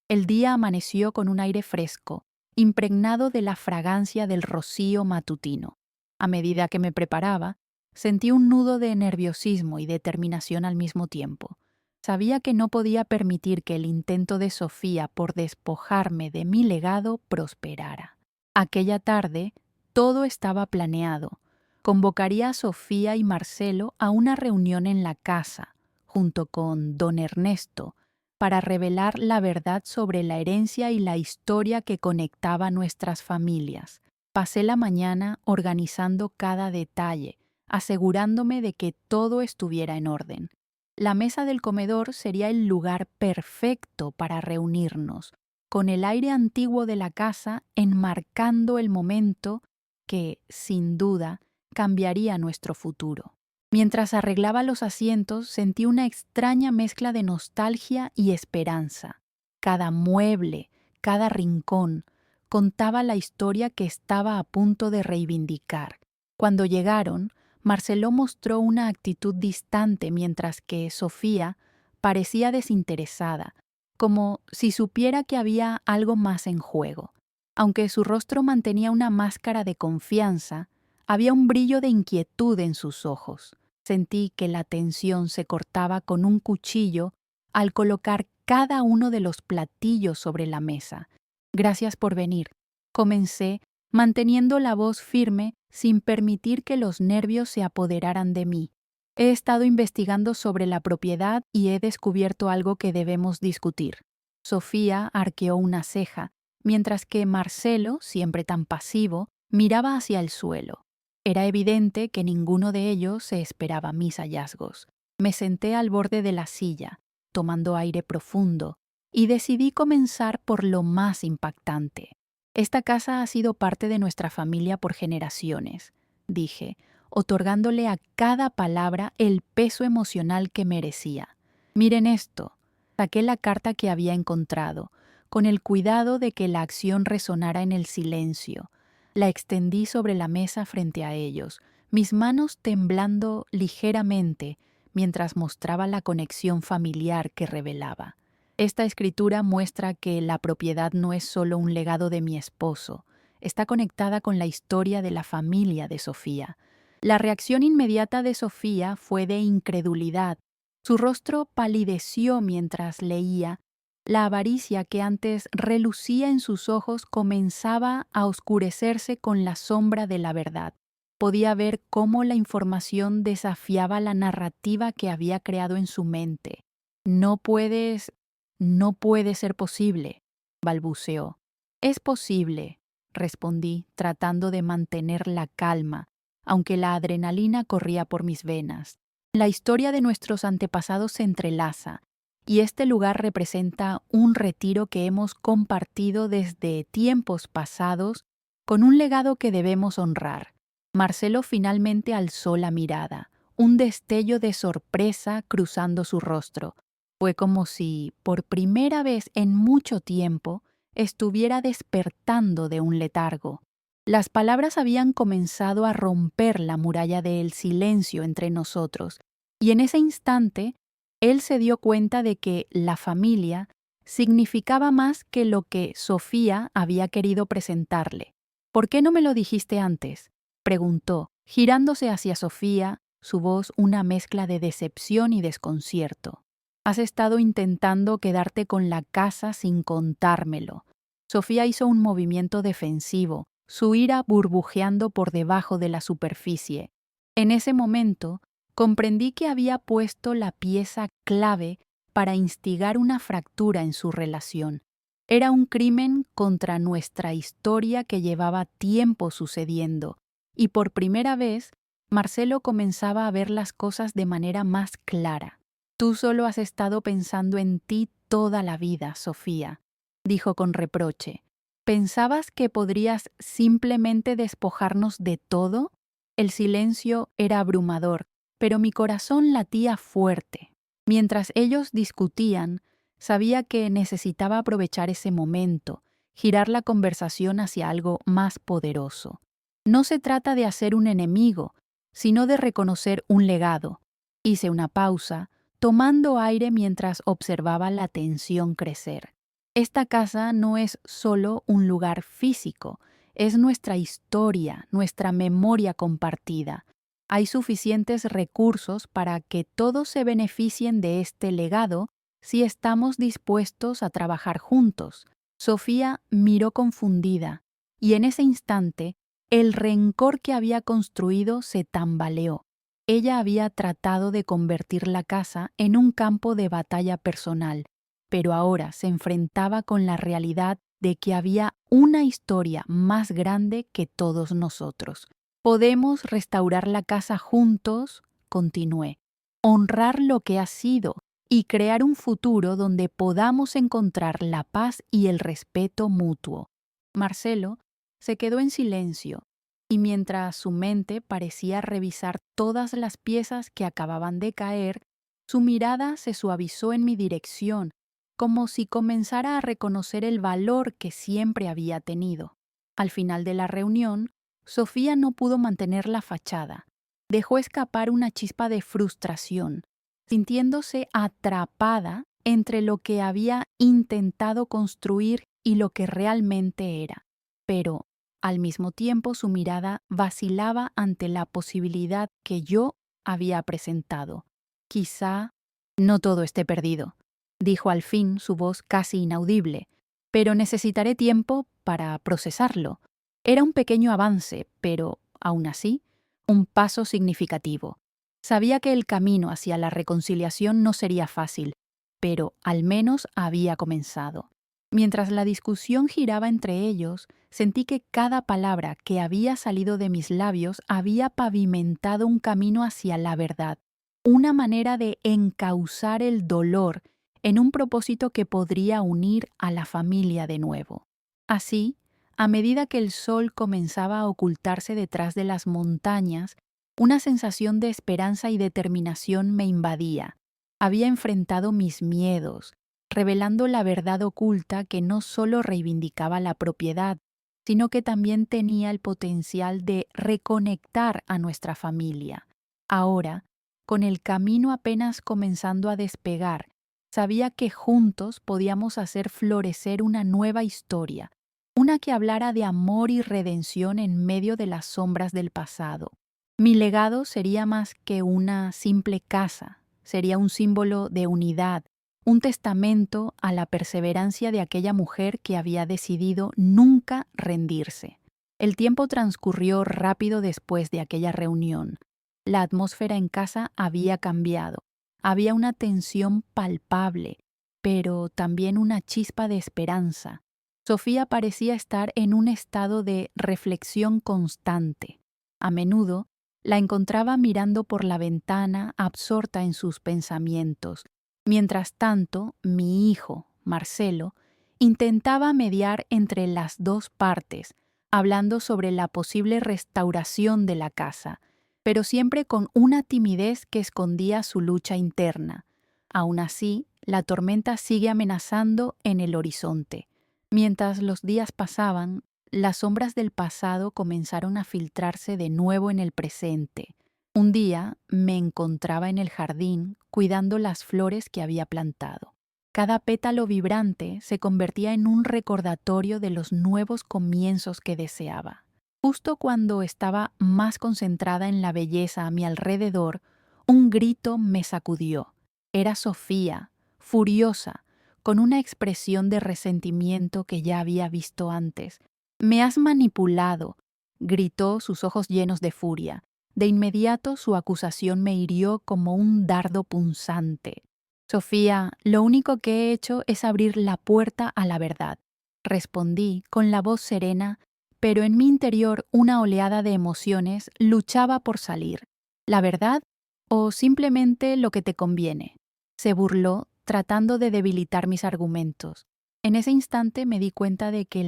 El día amaneció con un aire fresco, impregnado de la fragancia del rocío matutino. A medida que me preparaba, sentí un nudo de nerviosismo y determinación al mismo tiempo. Sabía que no podía permitir que el intento de Sofía por despojarme de mi legado prosperara. Aquella tarde, todo estaba planeado. Convocaría a Sofía y Marcelo a una reunión en la casa, junto con don Ernesto, para revelar la verdad sobre la herencia y la historia que conectaba nuestras familias. Pasé la mañana organizando cada detalle, asegurándome de que todo estuviera en orden. La mesa del comedor sería el lugar perfecto para reunirnos, con el aire antiguo de la casa enmarcando el momento que, sin duda, cambiaría nuestro futuro. Mientras arreglaba los asientos, sentí una extraña mezcla de nostalgia y esperanza. Cada mueble, cada rincón, contaba la historia que estaba a punto de reivindicar. Cuando llegaron, Marcelo mostró una actitud distante mientras que Sofía parecía desinteresada, como si supiera que había algo más en juego. Aunque su rostro mantenía una máscara de confianza, había un brillo de inquietud en sus ojos. Sentí que la tensión se cortaba con un cuchillo al colocar cada uno de los platillos sobre la mesa. Gracias por venir, comencé, manteniendo la voz firme sin permitir que los nervios se apoderaran de mí. He estado investigando sobre la propiedad y he descubierto algo que debemos discutir. Sofía arqueó una ceja, mientras que Marcelo, siempre tan pasivo, miraba hacia el suelo. Era evidente que ninguno de ellos se esperaba mis hallazgos. Me senté al borde de la silla, tomando aire profundo, y decidí comenzar por lo más impactante. Esta casa ha sido parte de nuestra familia por generaciones, dije, otorgándole a cada palabra el peso emocional que merecía. Miren esto. Saqué la carta que había encontrado, con el cuidado de que la acción resonara en el silencio. La extendí sobre la mesa frente a ellos, mis manos temblando ligeramente mientras mostraba la conexión familiar que revelaba. Esta escritura muestra que la propiedad no es solo un legado de mi esposo, está conectada con la historia de la familia de Sofía. La reacción inmediata de Sofía fue de incredulidad. Su rostro palideció mientras leía. La avaricia que antes relucía en sus ojos comenzaba a oscurecerse con la sombra de la verdad. Podía ver cómo la información desafiaba la narrativa que había creado en su mente. No puede ser posible, balbuceó. Es posible, respondí, tratando de mantener la calma, aunque la adrenalina corría por mis venas. La historia de nuestros antepasados se entrelaza, y este lugar representa un retiro que hemos compartido desde tiempos pasados con un legado que debemos honrar. Marcelo finalmente alzó la mirada, un destello de sorpresa cruzando su rostro. Fue como si, por primera vez en mucho tiempo, estuviera despertando de un letargo. Las palabras habían comenzado a romper la muralla del silencio entre nosotros, y en ese instante él se dio cuenta de que la familia significaba más que lo que Sofía había querido presentarle. ¿Por qué no me lo dijiste antes?, preguntó, girándose hacia Sofía, su voz una mezcla de decepción y desconcierto. Has estado intentando quedarte con la casa sin contármelo. Sofía hizo un movimiento defensivo, su ira burbujeando por debajo de la superficie. En ese momento, comprendí que había puesto la pieza clave para instigar una fractura en su relación. Era un crimen contra nuestra historia que llevaba tiempo sucediendo, y por primera vez, Marcelo comenzaba a ver las cosas de manera más clara. Tú solo has estado pensando en ti toda la vida, Sofía, dijo con reproche. ¿Pensabas que podrías simplemente despojarnos de todo? El silencio era abrumador, pero mi corazón latía fuerte. Mientras ellos discutían, sabía que necesitaba aprovechar ese momento, girar la conversación hacia algo más poderoso. No se trata de hacer un enemigo, sino de reconocer un legado. Hice una pausa, tomando aire mientras observaba la tensión crecer. Esta casa no es solo un lugar físico, es nuestra historia, nuestra memoria compartida. Hay suficientes recursos para que todos se beneficien de este legado si estamos dispuestos a trabajar juntos. Sofía miró confundida, y en ese instante, el rencor que había construido se tambaleó. Ella había tratado de convertir la casa en un campo de batalla personal, pero ahora se enfrentaba con la realidad de que había una historia más grande que todos nosotros. Podemos restaurar la casa juntos, continué, honrar lo que ha sido y crear un futuro donde podamos encontrar la paz y el respeto mutuo. Marcelo se quedó en silencio, y mientras su mente parecía revisar todas las piezas que acababan de caer, su mirada se suavizó en mi dirección, como si comenzara a reconocer el valor que siempre había tenido. Al final de la reunión, Sofía no pudo mantener la fachada. Dejó escapar una chispa de frustración, sintiéndose atrapada entre lo que había intentado construir y lo que realmente era. Pero, al mismo tiempo, su mirada vacilaba ante la posibilidad que yo había presentado. Quizá no todo esté perdido, dijo al fin, su voz casi inaudible, pero necesitaré tiempo para procesarlo. Era un pequeño avance, pero, aún así, un paso significativo. Sabía que el camino hacia la reconciliación no sería fácil, pero al menos había comenzado. Mientras la discusión giraba entre ellos, sentí que cada palabra que había salido de mis labios había pavimentado un camino hacia la verdad, una manera de encauzar el dolor en un propósito que podría unir a la familia de nuevo. Así, a medida que el sol comenzaba a ocultarse detrás de las montañas, una sensación de esperanza y determinación me invadía. Había enfrentado mis miedos, revelando la verdad oculta que no solo reivindicaba la propiedad, sino que también tenía el potencial de reconectar a nuestra familia. Ahora, con el camino apenas comenzando a despegar, sabía que juntos podíamos hacer florecer una nueva historia, una que hablara de amor y redención en medio de las sombras del pasado. Mi legado sería más que una simple casa, sería un símbolo de unidad, un testamento a la perseverancia de aquella mujer que había decidido nunca rendirse. El tiempo transcurrió rápido después de aquella reunión. La atmósfera en casa había cambiado. Había una tensión palpable, pero también una chispa de esperanza. Sofía parecía estar en un estado de reflexión constante. A menudo la encontraba mirando por la ventana, absorta en sus pensamientos. Mientras tanto, mi hijo, Marcelo, intentaba mediar entre las dos partes, hablando sobre la posible restauración de la casa, pero siempre con una timidez que escondía su lucha interna. Aún así, la tormenta sigue amenazando en el horizonte. Mientras los días pasaban, las sombras del pasado comenzaron a filtrarse de nuevo en el presente. Un día me encontraba en el jardín cuidando las flores que había plantado. Cada pétalo vibrante se convertía en un recordatorio de los nuevos comienzos que deseaba. Justo cuando estaba más concentrada en la belleza a mi alrededor, un grito me sacudió. Era Sofía, furiosa, con una expresión de resentimiento que ya había visto antes. «Me has manipulado», gritó, sus ojos llenos de furia. De inmediato su acusación me hirió como un dardo punzante. «Sofía, lo único que he hecho es abrir la puerta a la verdad», respondí con la voz serena, pero en mi interior una oleada de emociones luchaba por salir. ¿La verdad o simplemente lo que te conviene?, se burló, tratando de debilitar mis argumentos. En ese instante me di cuenta de que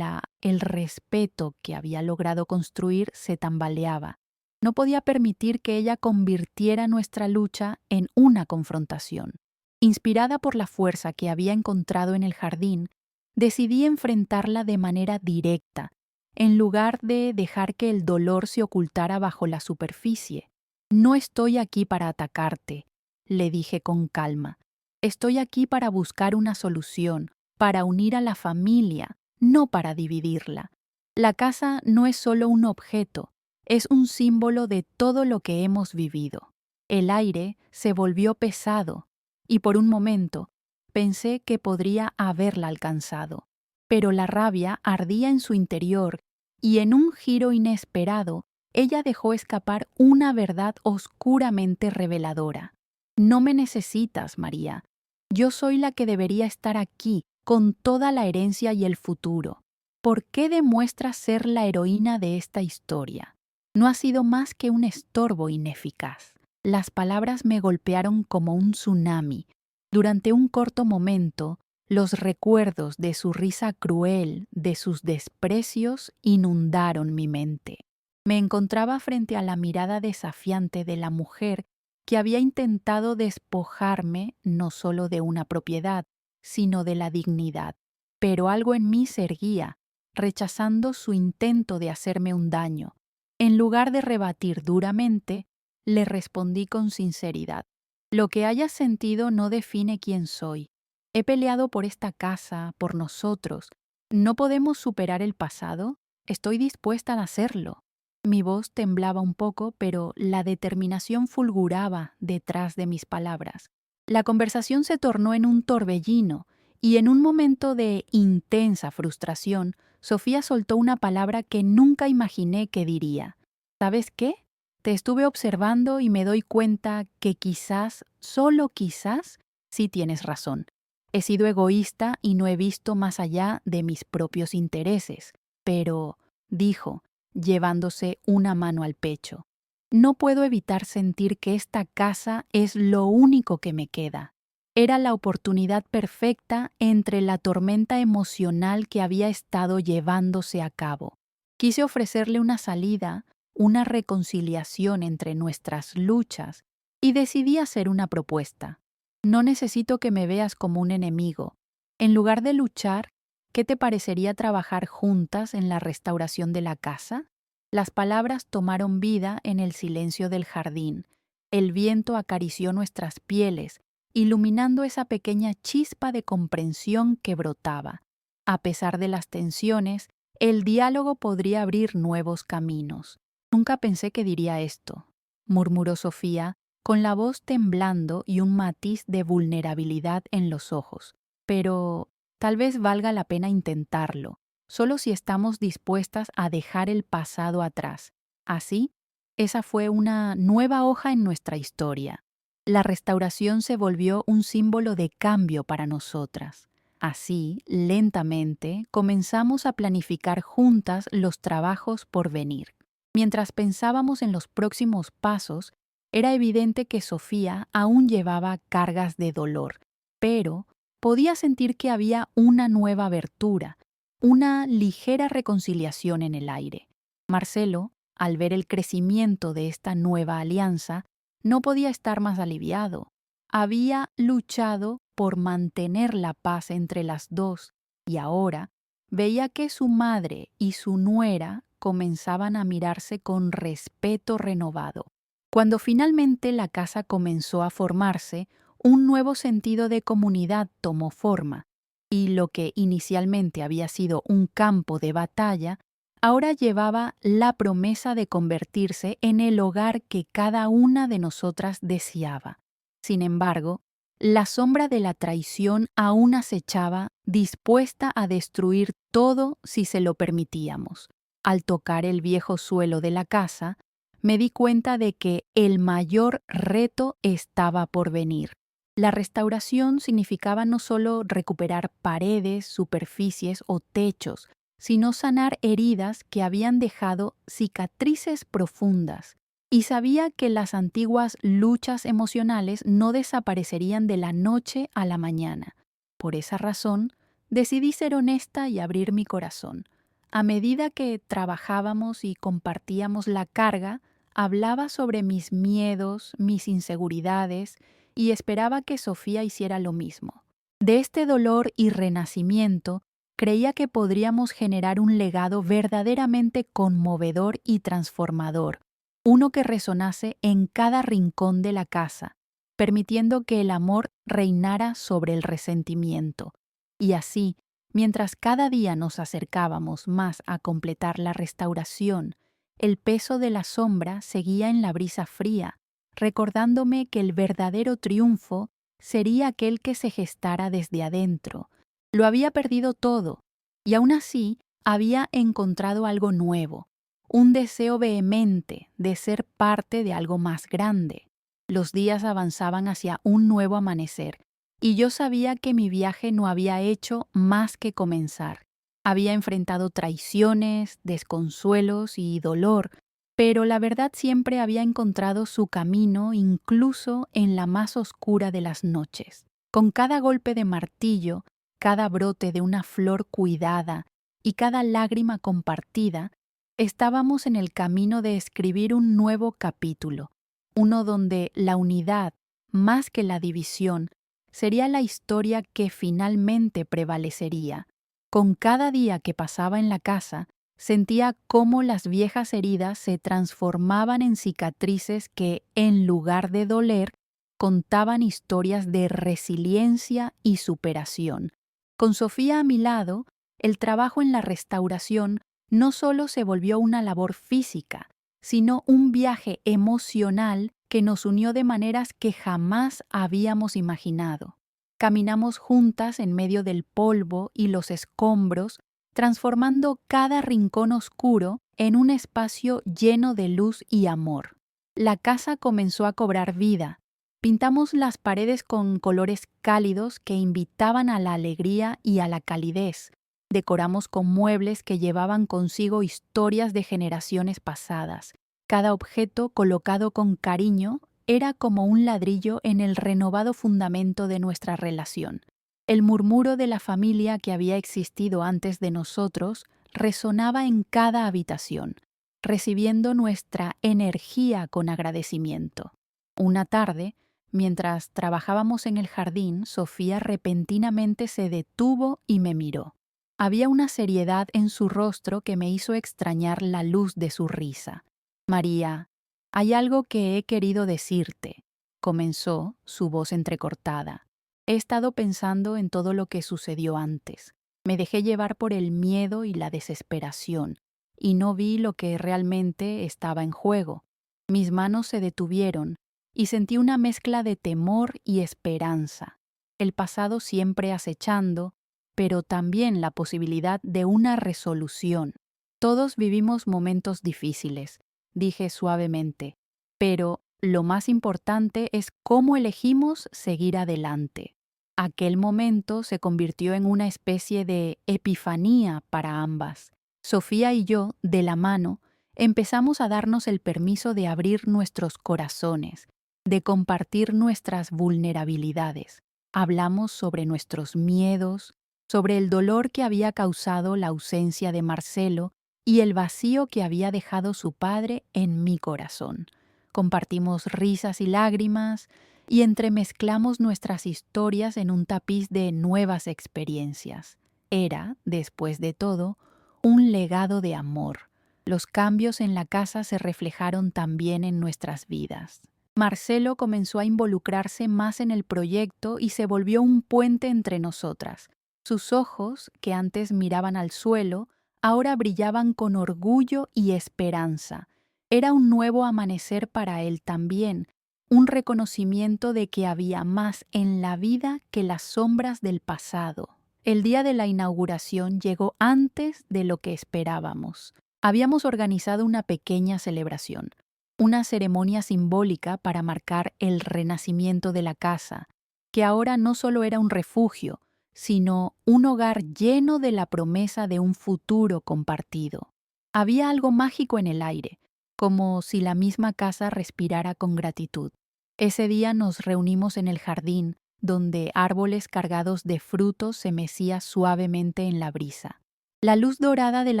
el respeto que había logrado construir se tambaleaba. No podía permitir que ella convirtiera nuestra lucha en una confrontación. Inspirada por la fuerza que había encontrado en el jardín, decidí enfrentarla de manera directa, en lugar de dejar que el dolor se ocultara bajo la superficie. «No estoy aquí para atacarte», le dije con calma. «Estoy aquí para buscar una solución, para unir a la familia, no para dividirla. La casa no es solo un objeto, es un símbolo de todo lo que hemos vivido». El aire se volvió pesado y por un momento pensé que podría haberla alcanzado. Pero la rabia ardía en su interior y en un giro inesperado, ella dejó escapar una verdad oscuramente reveladora. «No me necesitas, María. Yo soy la que debería estar aquí, con toda la herencia y el futuro. ¿Por qué demuestras ser la heroína de esta historia? No has sido más que un estorbo ineficaz». Las palabras me golpearon como un tsunami. Durante un corto momento, los recuerdos de su risa cruel, de sus desprecios, inundaron mi mente. Me encontraba frente a la mirada desafiante de la mujer que había intentado despojarme no solo de una propiedad, sino de la dignidad. Pero algo en mí se erguía, rechazando su intento de hacerme un daño. En lugar de rebatir duramente, le respondí con sinceridad. «Lo que hayas sentido no define quién soy. He peleado por esta casa, por nosotros. ¿No podemos superar el pasado? Estoy dispuesta a hacerlo». Mi voz temblaba un poco, pero la determinación fulguraba detrás de mis palabras. La conversación se tornó en un torbellino, y en un momento de intensa frustración, Sofía soltó una palabra que nunca imaginé que diría. «¿Sabes qué? Te estuve observando y me doy cuenta que quizás, solo quizás, sí tienes razón. He sido egoísta y no he visto más allá de mis propios intereses. Pero», dijo, llevándose una mano al pecho, «no puedo evitar sentir que esta casa es lo único que me queda». Era la oportunidad perfecta entre la tormenta emocional que había estado llevándose a cabo. Quise ofrecerle una salida, una reconciliación entre nuestras luchas, y decidí hacer una propuesta. «No necesito que me veas como un enemigo. En lugar de luchar, ¿qué te parecería trabajar juntas en la restauración de la casa?». Las palabras tomaron vida en el silencio del jardín. El viento acarició nuestras pieles, iluminando esa pequeña chispa de comprensión que brotaba. A pesar de las tensiones, el diálogo podría abrir nuevos caminos. «Nunca pensé que diría esto», murmuró Sofía, con la voz temblando y un matiz de vulnerabilidad en los ojos. «Pero tal vez valga la pena intentarlo, solo si estamos dispuestas a dejar el pasado atrás. Así, esa fue una nueva hoja en nuestra historia. La restauración se volvió un símbolo de cambio para nosotras. Así, lentamente, comenzamos a planificar juntas los trabajos por venir. Mientras pensábamos en los próximos pasos, era evidente que Sofía aún llevaba cargas de dolor, pero podía sentir que había una nueva abertura, una ligera reconciliación en el aire. Marcelo, al ver el crecimiento de esta nueva alianza, no podía estar más aliviado. Había luchado por mantener la paz entre las dos y ahora veía que su madre y su nuera comenzaban a mirarse con respeto renovado. Cuando finalmente la casa comenzó a formarse, un nuevo sentido de comunidad tomó forma, y lo que inicialmente había sido un campo de batalla, ahora llevaba la promesa de convertirse en el hogar que cada una de nosotras deseaba. Sin embargo, la sombra de la traición aún acechaba, dispuesta a destruir todo si se lo permitíamos. Al tocar el viejo suelo de la casa, me di cuenta de que el mayor reto estaba por venir. La restauración significaba no solo recuperar paredes, superficies o techos, sino sanar heridas que habían dejado cicatrices profundas. Y sabía que las antiguas luchas emocionales no desaparecerían de la noche a la mañana. Por esa razón, decidí ser honesta y abrir mi corazón. A medida que trabajábamos y compartíamos la carga, hablaba sobre mis miedos, mis inseguridades, y esperaba que Sofía hiciera lo mismo. De este dolor y renacimiento, creía que podríamos generar un legado verdaderamente conmovedor y transformador, uno que resonase en cada rincón de la casa, permitiendo que el amor reinara sobre el resentimiento. Y así, mientras cada día nos acercábamos más a completar la restauración, el peso de la sombra seguía en la brisa fría, recordándome que el verdadero triunfo sería aquel que se gestara desde adentro. Lo había perdido todo, y aún así había encontrado algo nuevo, un deseo vehemente de ser parte de algo más grande. Los días avanzaban hacia un nuevo amanecer, y yo sabía que mi viaje no había hecho más que comenzar. Había enfrentado traiciones, desconsuelos y dolor, pero la verdad siempre había encontrado su camino incluso en la más oscura de las noches. Con cada golpe de martillo, cada brote de una flor cuidada y cada lágrima compartida, estábamos en el camino de escribir un nuevo capítulo, uno donde la unidad, más que la división, sería la historia que finalmente prevalecería. Con cada día que pasaba en la casa, sentía cómo las viejas heridas se transformaban en cicatrices que, en lugar de doler, contaban historias de resiliencia y superación. Con Sofía a mi lado, el trabajo en la restauración no solo se volvió una labor física, sino un viaje emocional que nos unió de maneras que jamás habíamos imaginado. Caminamos juntas en medio del polvo y los escombros, transformando cada rincón oscuro en un espacio lleno de luz y amor. La casa comenzó a cobrar vida. Pintamos las paredes con colores cálidos que invitaban a la alegría y a la calidez. Decoramos con muebles que llevaban consigo historias de generaciones pasadas. Cada objeto colocado con cariño era como un ladrillo en el renovado fundamento de nuestra relación. El murmuro de la familia que había existido antes de nosotros resonaba en cada habitación, recibiendo nuestra energía con agradecimiento. Una tarde, mientras trabajábamos en el jardín, Sofía repentinamente se detuvo y me miró. Había una seriedad en su rostro que me hizo extrañar la luz de su risa. «María, hay algo que he querido decirte», comenzó, su voz entrecortada. «He estado pensando en todo lo que sucedió antes. Me dejé llevar por el miedo y la desesperación, y no vi lo que realmente estaba en juego. Mis manos se detuvieron, y sentí una mezcla de temor y esperanza. El pasado siempre acechando, pero también la posibilidad de una resolución. Todos vivimos momentos difíciles», dije suavemente, «pero lo más importante es cómo elegimos seguir adelante». Aquel momento se convirtió en una especie de epifanía para ambas. Sofía y yo, de la mano, empezamos a darnos el permiso de abrir nuestros corazones, de compartir nuestras vulnerabilidades. Hablamos sobre nuestros miedos, sobre el dolor que había causado la ausencia de Marcelo y el vacío que había dejado su padre en mi corazón. Compartimos risas y lágrimas y entremezclamos nuestras historias en un tapiz de nuevas experiencias. Era, después de todo, un legado de amor. Los cambios en la casa se reflejaron también en nuestras vidas. Marcelo comenzó a involucrarse más en el proyecto y se volvió un puente entre nosotras. Sus ojos, que antes miraban al suelo, ahora brillaban con orgullo y esperanza. Era un nuevo amanecer para él también, un reconocimiento de que había más en la vida que las sombras del pasado. El día de la inauguración llegó antes de lo que esperábamos. Habíamos organizado una pequeña celebración, una ceremonia simbólica para marcar el renacimiento de la casa, que ahora no solo era un refugio, sino un hogar lleno de la promesa de un futuro compartido. Había algo mágico en el aire, como si la misma casa respirara con gratitud. Ese día nos reunimos en el jardín, donde árboles cargados de frutos se mecían suavemente en la brisa. La luz dorada del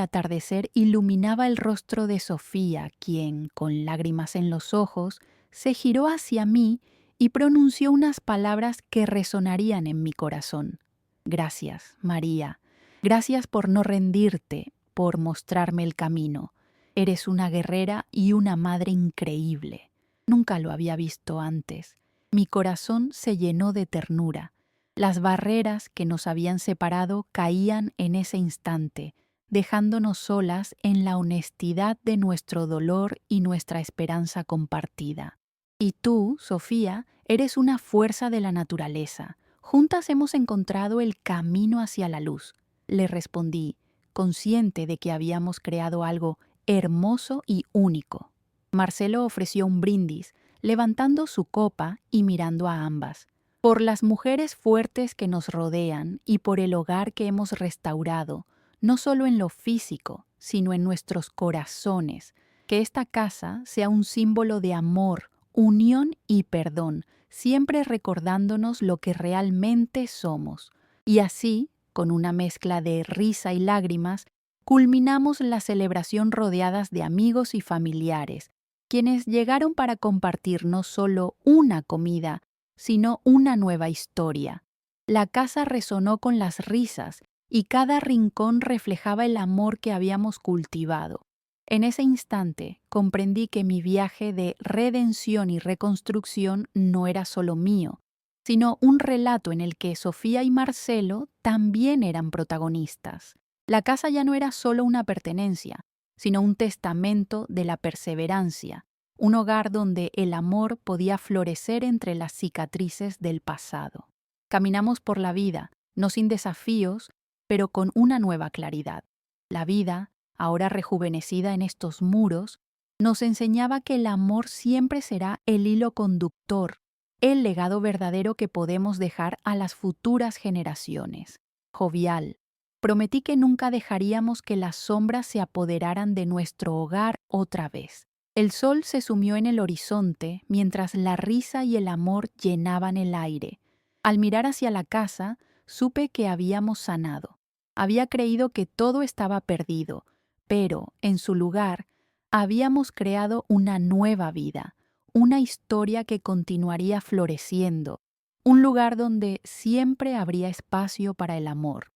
atardecer iluminaba el rostro de Sofía, quien, con lágrimas en los ojos, se giró hacia mí y pronunció unas palabras que resonarían en mi corazón. Gracias, María. Gracias por no rendirte, por mostrarme el camino. Eres una guerrera y una madre increíble. Nunca lo había visto antes. Mi corazón se llenó de ternura. Las barreras que nos habían separado caían en ese instante, dejándonos solas en la honestidad de nuestro dolor y nuestra esperanza compartida. Y tú, Sofía, eres una fuerza de la naturaleza. Juntas hemos encontrado el camino hacia la luz. Le respondí, consciente de que habíamos creado algo hermoso y único. Marcelo ofreció un brindis, levantando su copa y mirando a ambas. Por las mujeres fuertes que nos rodean y por el hogar que hemos restaurado, no solo en lo físico, sino en nuestros corazones, que esta casa sea un símbolo de amor, unión y perdón, siempre recordándonos lo que realmente somos. Y así, con una mezcla de risa y lágrimas, culminamos la celebración rodeadas de amigos y familiares, quienes llegaron para compartir no solo una comida, sino una nueva historia. La casa resonó con las risas y cada rincón reflejaba el amor que habíamos cultivado. En ese instante comprendí que mi viaje de redención y reconstrucción no era solo mío, sino un relato en el que Sofía y Marcelo también eran protagonistas. La casa ya no era solo una pertenencia, sino un testamento de la perseverancia, un hogar donde el amor podía florecer entre las cicatrices del pasado. Caminamos por la vida, no sin desafíos, pero con una nueva claridad. La vida, ahora rejuvenecida en estos muros, nos enseñaba que el amor siempre será el hilo conductor, el legado verdadero que podemos dejar a las futuras generaciones. Jovial, prometí que nunca dejaríamos que las sombras se apoderaran de nuestro hogar otra vez. El sol se sumió en el horizonte mientras la risa y el amor llenaban el aire. Al mirar hacia la casa, supe que habíamos sanado. Había creído que todo estaba perdido, pero, en su lugar, habíamos creado una nueva vida, una historia que continuaría floreciendo, un lugar donde siempre habría espacio para el amor.